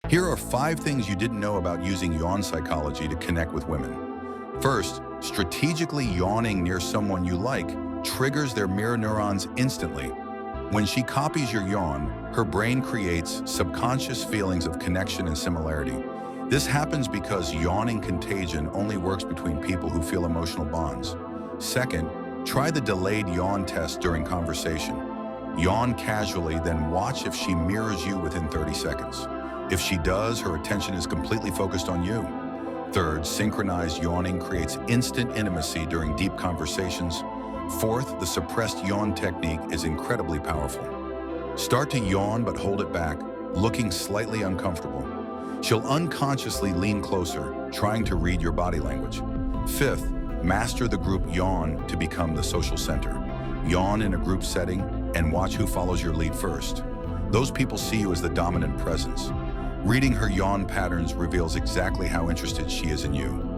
Here are 5 things you didn't know about using yawn psychology to connect with women. First, strategically yawning near someone you like triggers their mirror neurons instantly. When she copies your yawn, her brain creates subconscious feelings of connection and similarity. This happens because yawning contagion only works between people who feel emotional bonds. Second, try the delayed yawn test during conversation. Yawn casually, then watch if she mirrors you within 30 seconds. If she does, her attention is completely focused on you. Third, synchronized yawning creates instant intimacy during deep conversations. Fourth, the suppressed yawn technique is incredibly powerful. Start to yawn but hold it back, looking slightly uncomfortable. She'll unconsciously lean closer, trying to read your body language. Fifth, master the group yawn to become the social center. Yawn in a group setting and watch who follows your lead first. Those people see you as the dominant presence. Reading her yawn patterns reveals exactly how interested she is in you.